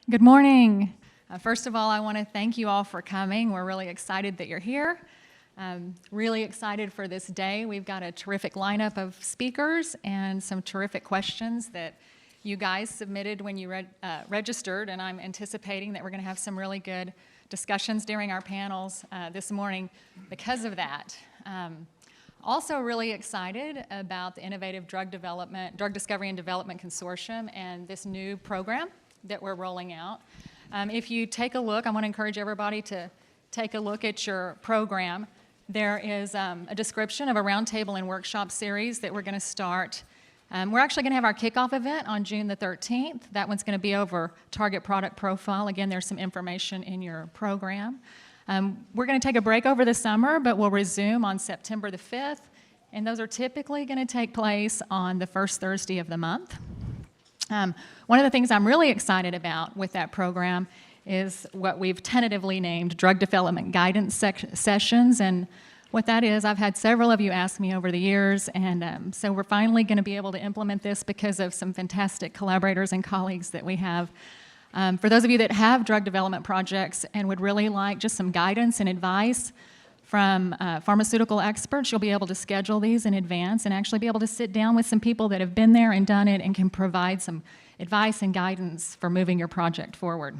Good morning. First of all, I want to thank you all for coming. We're really excited that you're here. Really excited for this day. We've got a terrific lineup of speakers and some terrific questions that you guys submitted when you registered, and I'm anticipating that we're going to have some really good discussions during our panels this morning because of that. Also really excited about the Innovative Drug Discovery and Development Consortium and this new program that we're rolling out. If you take a look, I want to encourage everybody to take a look at your program. There is a description of a roundtable and workshop series that we're going to start. We're actually going to have our kickoff event on June the 13th. That one's going to be over target product profile. Again, there's some information in your program. We're going to take a break over the summer, but we'll resume on September the 5th, and those are typically going to take place on the first Thursday of the month. One of the things I'm really excited about with that program is what we've tentatively named Drug Development Guidance Sessions, and what that is, I've had several of you ask me over the years, and so we're finally going to be able to implement this because of some fantastic collaborators and colleagues that we have. For those of you that have drug development projects and would really like just some guidance and advice from pharmaceutical experts, you'll be able to schedule these in advance and actually be able to sit down with some people that have been there and done it and can provide some advice and guidance for moving your project forward.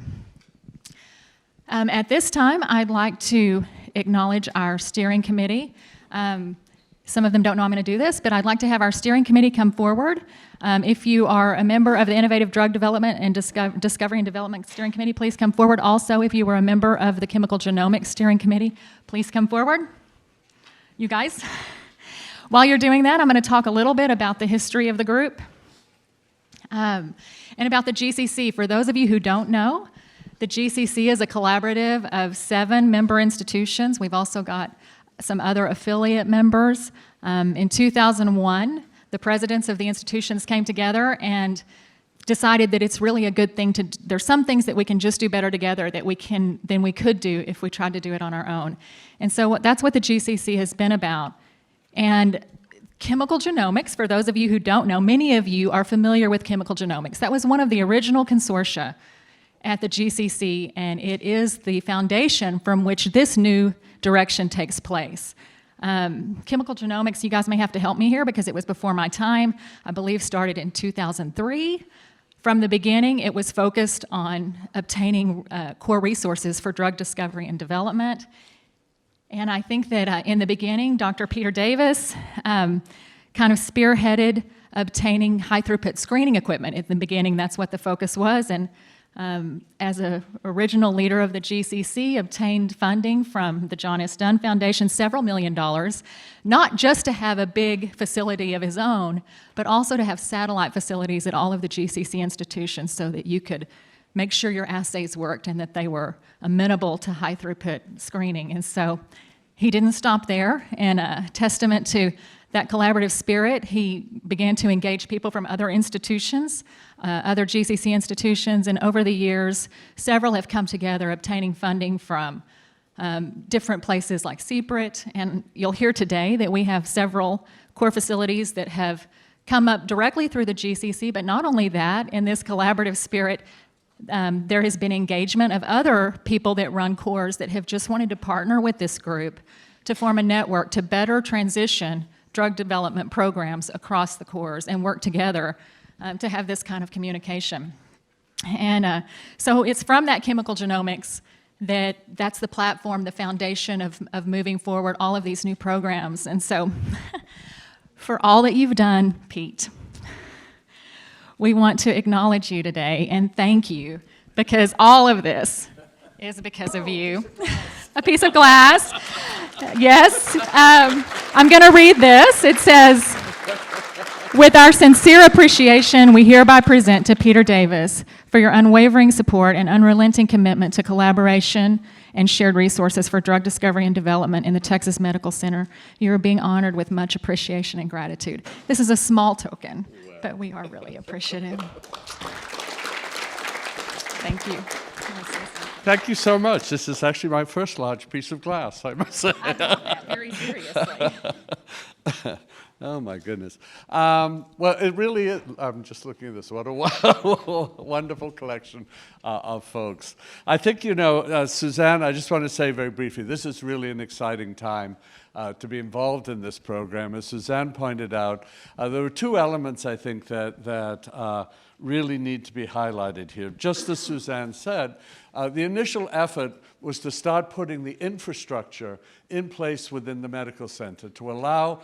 At this time, I'd like to acknowledge our steering committee. Some of them don't know I'm going to do this, but I'd like to have our steering committee come forward. If you are a member of the Innovative Drug Development and Discovery and Development Steering Committee, please come forward. Also, if you were a member of the Chemical Genomics Steering Committee, please come forward. You guys. While you're doing that, I'm going to talk a little bit about the history of the group and about the GCC. For those of you who don't know, the GCC is a collaborative of 7 member institutions. We've also got some other affiliate members. In 2001, the presidents of the institutions came together and decided that it's really a good thing there's some things that we can just do better together than we could do if we tried to do it on our own. And so that's what the GCC has been about. And chemical genomics, for those of you who don't know, many of you are familiar with chemical genomics. That was one of the original consortia at the GCC, and it is the foundation from which this new direction takes place. Chemical genomics, you guys may have to help me here because it was before my time. I believe started in 2003. From the beginning, it was focused on obtaining core resources for drug discovery and development. And I think that in the beginning, Dr. Peter Davis kind of spearheaded obtaining high-throughput screening equipment. In the beginning, that's what the focus was. And as an original leader of the GCC, obtained funding from the John S. Dunn Foundation, several $1 million, not just to have a big facility of his own, but also to have satellite facilities at all of the GCC institutions so that you could make sure your assays worked and that they were amenable to high-throughput screening. And so he didn't stop there, and a testament to that collaborative spirit, he began to engage people from other institutions, other GCC institutions, and over the years, several have come together obtaining funding from different places like CPRIT, and you'll hear today that we have several core facilities that have come up directly through the GCC, but not only that, in this collaborative spirit, there has been engagement of other people that run cores that have just wanted to partner with this group to form a network to better transition drug development programs across the cores and work together to have this kind of communication. And so it's from that chemical genomics that's the platform, the foundation of moving forward all of these new programs. And so for all that you've done, Pete, we want to acknowledge you today and thank you, because all of this is because of you. A piece of glass. Yes. I'm going to read this. It says, "With our sincere appreciation, we hereby present to Peter Davis for your unwavering support and unrelenting commitment to collaboration and shared resources for drug discovery and development in the Texas Medical Center. You are being honored with much appreciation and gratitude." This is a small token, but we are really appreciative. Thank you. Thank you so much. This is actually my first large piece of glass, I must say. I mean that very seriously. Oh, my goodness. Well, it really is. I'm just looking at this. What a wonderful collection of folks. I think, Suzanne, I just want to say very briefly, this is really an exciting time to be involved in this program. As Suzanne pointed out, there were two elements, I think, that really need to be highlighted here. Just as Suzanne said, the initial effort was to start putting the infrastructure in place within the medical center to allow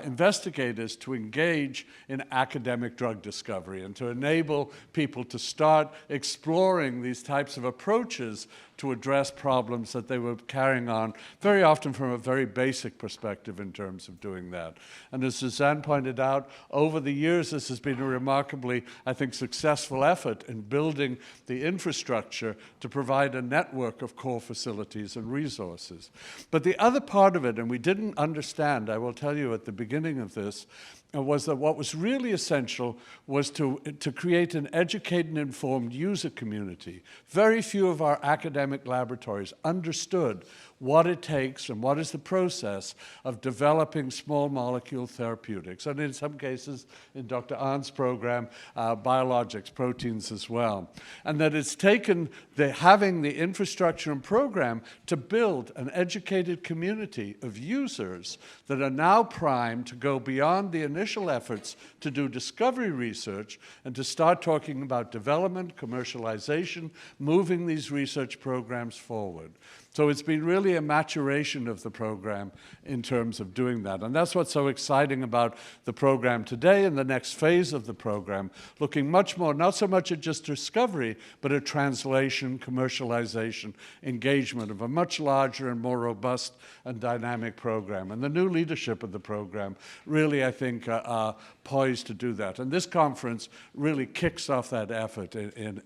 investigators to engage in academic drug discovery and to enable people to start exploring these types of approaches to address problems that they were carrying on, very often from a very basic perspective in terms of doing that. And as Suzanne pointed out, over the years, this has been a remarkably, I think, successful effort in building the infrastructure to provide a network of core facilities and resources. But the other part of it, and we didn't understand, I will tell you at the beginning of this, was that what was really essential was to create an educated and informed user community. Very few of our academic laboratories understood what it takes and what is the process of developing small molecule therapeutics, and in some cases, in Dr. Ahn's program, biologics, proteins as well. And that it's taken having the infrastructure and program to build an educated community of users that are now primed to go beyond the initial efforts to do discovery research and to start talking about development, commercialization, moving these research programs forward. So it's been really a maturation of the program in terms of doing that. And that's what's so exciting about the program today and the next phase of the program, looking much more, not so much at just discovery, but at translation, commercialization, engagement of a much larger and more robust and dynamic program. And the new leadership of the program really, I think, are poised to do that. And this conference really kicks off that effort in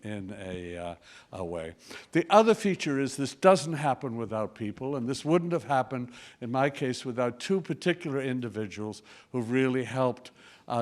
a way. The other feature is this doesn't happen without people, and this wouldn't have happened, in my case, without two particular individuals who really helped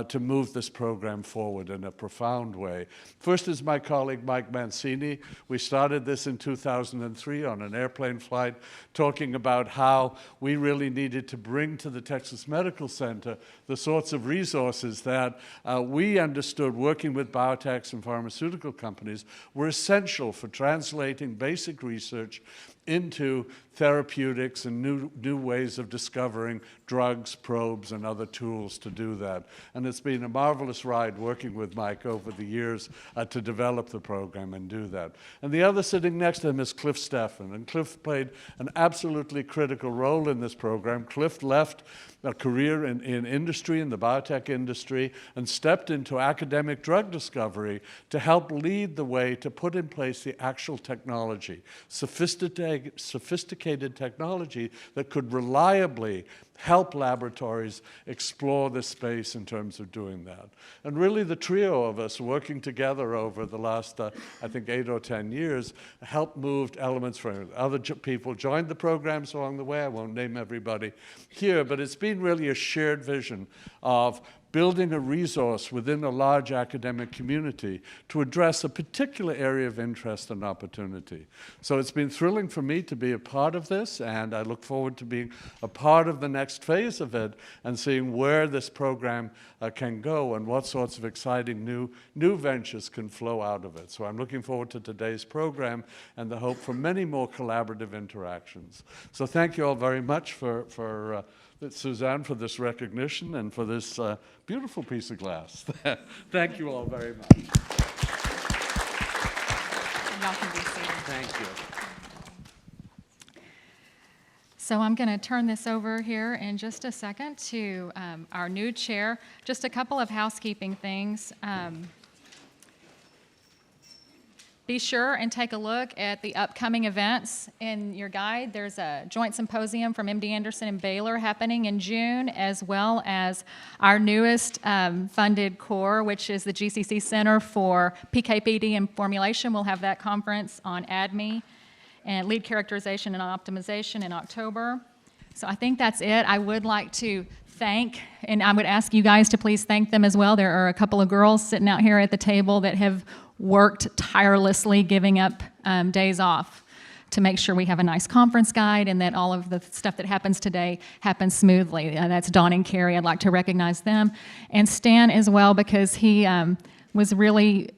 to move this program forward in a profound way. First is my colleague Mike Mancini. We started this in 2003 on an airplane flight, talking about how we really needed to bring to the Texas Medical Center the sorts of resources that we understood, working with biotechs and pharmaceutical companies, were essential for translating basic research into therapeutics and new ways of discovering drugs, probes, and other tools to do that. And it's been a marvelous ride working with Mike over the years to develop the program and do that. And the other sitting next to him is Cliff Steffen, and Cliff played an absolutely critical role in this program. Cliff left a career in industry, in the biotech industry, and stepped into academic drug discovery to help lead the way to put in place the actual technology, sophisticated technology that could reliably help laboratories explore this space in terms of doing that. And really the trio of us working together over the last, I think, 8 or 10 years, helped move elements from other people joined the programs along the way. I won't name everybody here, but it's been really a shared vision of building a resource within a large academic community to address a particular area of interest and opportunity. So it's been thrilling for me to be a part of this, and I look forward to being a part of the next phase of it and seeing where this program can go and what sorts of exciting new ventures can flow out of it. So I'm looking forward to today's program and the hope for many more collaborative interactions. So thank you all very much for Suzanne, for this recognition and for this beautiful piece of glass. Thank you all very much. Y'all can be seated. Thank you. So I'm going to turn this over here in just a second to our new chair. Just a couple of housekeeping things. Be sure and take a look at the upcoming events in your guide. There's a joint symposium from MD Anderson and Baylor happening in June, as well as our newest funded core, which is the GCC Center for PKPD and Formulation. We'll have that conference on ADME and lead characterization and optimization in October. So I think that's it. I would like to thank, and I would ask you guys to please thank them as well. There are a couple of girls sitting out here at the table that have worked tirelessly, giving up days off to make sure we have a nice conference guide and that all of the stuff that happens today happens smoothly. That's Dawn and Carrie. I'd like to recognize them. And Stan as well, because he was really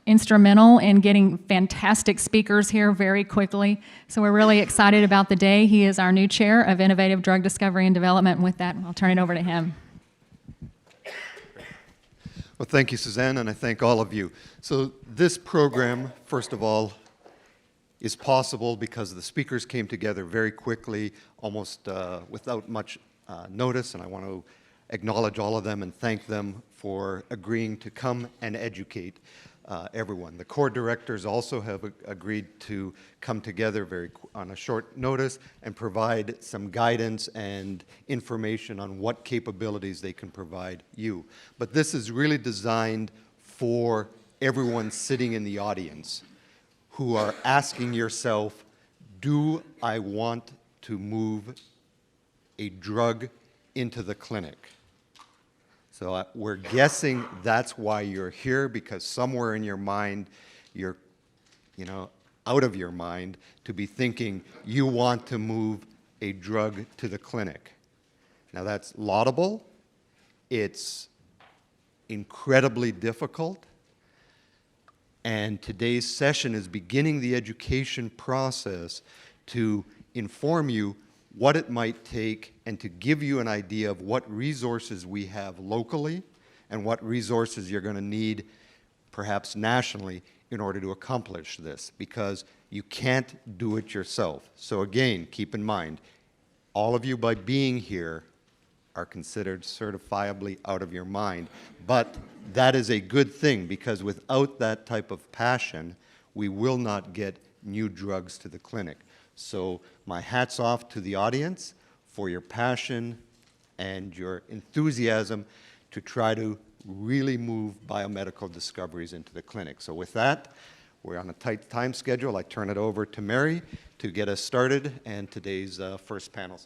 instrumental in getting fantastic speakers here very quickly. So we're really excited about the day. He is our new chair of Innovative Drug Discovery and Development. And with that, I'll turn it over to him. Well, thank you, Suzanne, and I thank all of you. So this program, first of all, is possible because the speakers came together very quickly, almost without much notice, and I want to acknowledge all of them and thank them for agreeing to come and educate everyone. The core directors also have agreed to come together on a short notice and provide some guidance and information on what capabilities they can provide you. But this is really designed for everyone sitting in the audience who are asking yourself, do I want to move a drug into the clinic? So we're guessing that's why you're here, because somewhere in your mind, you're, out of your mind to be thinking you want to move a drug to the clinic. Now that's laudable. It's incredibly difficult. And today's session is beginning the education process to inform you what it might take and to give you an idea of what resources we have locally and what resources you're going to need perhaps nationally in order to accomplish this, because you can't do it yourself. So again, keep in mind, all of you by being here are considered certifiably out of your mind, but that is a good thing, because without that type of passion, we will not get new drugs to the clinic. So my hat's off to the audience for your passion and your enthusiasm to try to really move biomedical discoveries into the clinic. So with that, we're on a tight time schedule. I turn it over to Mary to get us started and today's first panel